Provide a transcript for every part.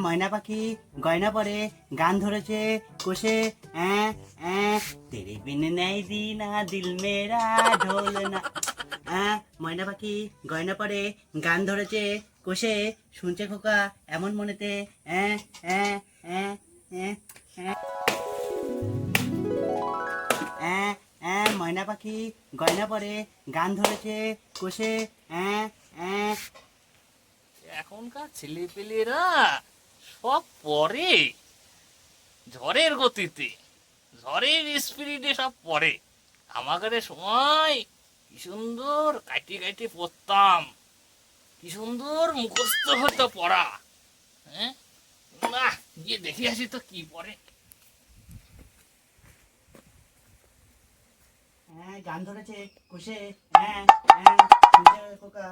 ময়না পাখি গয়না পরে গান ধরেছে কোষে তেরে বিনে নেই দিনা দিল মেরা ঢোল না। ময়না পাখি গয়না পরে গান ধরেছে কোষে শুনছে খোকা এমন মনেতে ময়না পাখি গয়না পরে গান ধরেছে কোষে এখনকার ছেলেপেলেরা সব পড়ে ঝড়ের গতিতে, ঝড়ের স্পিরিটে সব পড়ে। আমাদের সময় কি সুন্দর কাটি কাটি পড়তাম, কি সুন্দর মুখস্থ হতো পড়া। হ্যাঁ, না গিয়ে দেখে আসি তো কি পড়ে। গান ধরেছে কোষে শুনছে খোকা।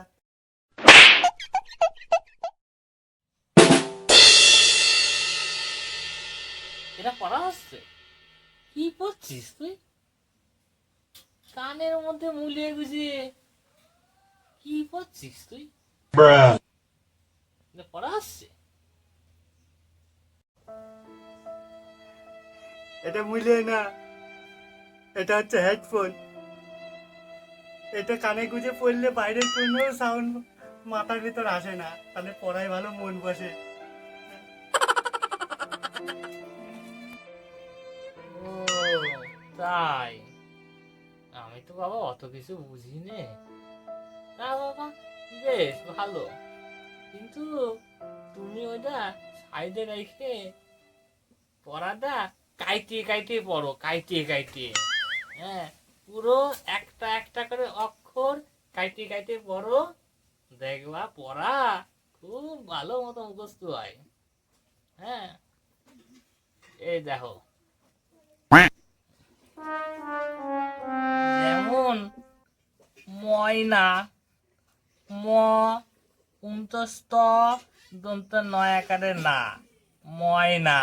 এটা পড়া হচ্ছে? কি পড়ছিস তুই? কানের মধ্যে মুলিয়ে গুজিয়ে কি পড়ছিস তুই? এটা পড়া হচ্ছে? এটা মুলে না, এটা হচ্ছে হেডফোন। এটা কানে গুঁজে পড়লে বাইরের কোনো সাউন্ড মাথার ভিতর আসে না, তাহলে পড়ায় ভালো মন বসে। ও তাই? আমি তো বাবা অত কিছু বুঝি নে। তা বাবা বেশ ভালো, কিন্তু তুমি ওইটা সাইডে রেখে পড়াটা কাইটে কাইটে পড়ো, কাইটে কাইটে। হ্যাঁ, পুরো একটা একটা করে অক্ষর কাইটে কাইটে পড়ো, দেখবা পড়া খুব ভালো মতো মুখস্থ হয়। হ্যাঁ, এই দেখো যেমন ময়না, ম উন্তস্ত দন্ত নয় আকারে না, ময়না।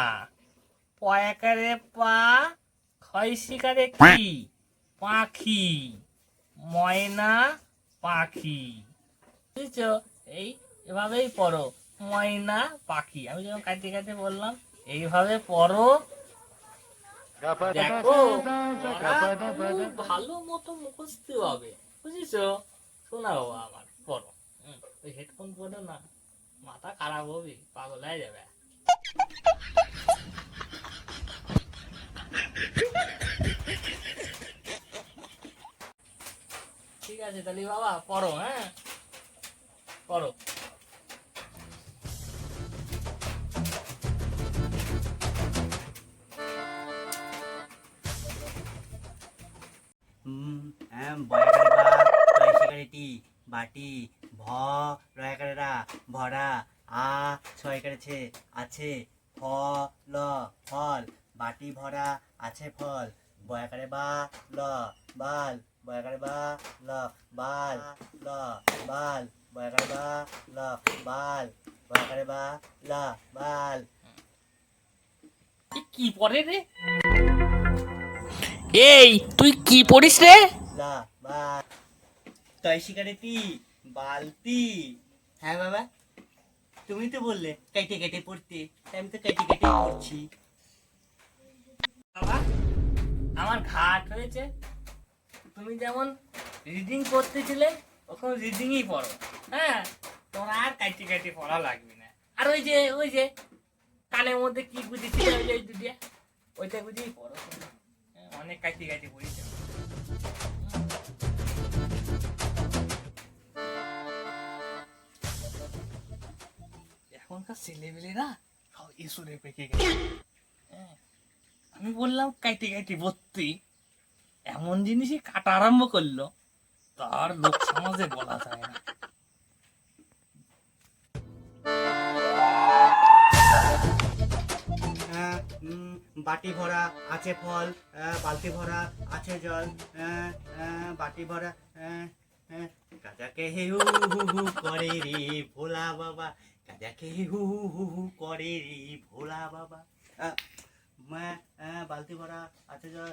প আকারে পা, ক্ষয় শিকারে কি, পাখি, ময়না পাখি। বুঝেছো? এই এভাবেই পড়ো, ময়না পাখি। আমি যখন কাটে কাটে বললাম এইভাবে পড়ো, দেখো খুব ভালো মতো মুখস্থ হবে। বুঝেছো? শোনা বাবা আমার পড়ো। ওই হেডফোন পড়ো না, মাথা খারাপ হবে, পাগল হয়ে যাবে। ঠিক আছে তাহলে বাবা পড়ো। হ্যাঁ, পড়ো। বয়াকারে বা তয় সিগারেটি বাটি ভ রয়াকারে রা ভরা আ ছয় করেছে আছে ফ ল ফল বাটি ভরা আছে ফল বয়াকারে বা ল বাল বয়াকারে বা ল বাল ল বাল বয়াকারে বা ল বাল বয়াকারে বা ল বাল। কি পড়ে রে? এই তুই কি পড়িস রে? লা বা তয় সিগারেটি বালতি। হ্যাঁ বাবা, তুমি তো বললে কেটে কেটে পড়তে, তাই আমি তো কেটে কেটে পড়ছি। বাবা আমার ঘাট হয়েছে, তুমি যেমন রিডিং করতেছিলে ওখানে রিডিংই পড়ো। হ্যাঁ, তোমার আর কাইটি কাইটি পড়া লাগবে না। আর ওই যে কানের মধ্যে কি গুজেছিল, ওই যে দুটিয়া, ওইটা গুজেই পড়ো। অনেক কাইটি কাইটি পড়েছে। এখনকার ছেলেমেয়েরা সব এসুরে পেকে গেছে। আমি বললাম কাইটি কাইটি ভর্তি, এমন জিনিসই কাটা আরম্ভ করলো, তার লোক সমাজে বলা যায় না। বাটি ভরা আছে ফল, বালতি ভরা আছে জল, বাটি ভরা কাজাকে হু হু হু করে রে ভোলা বাবা, কাজাকে হু হু হু করে রে ভোলা বাবা। বালতি ভরা আছে জল।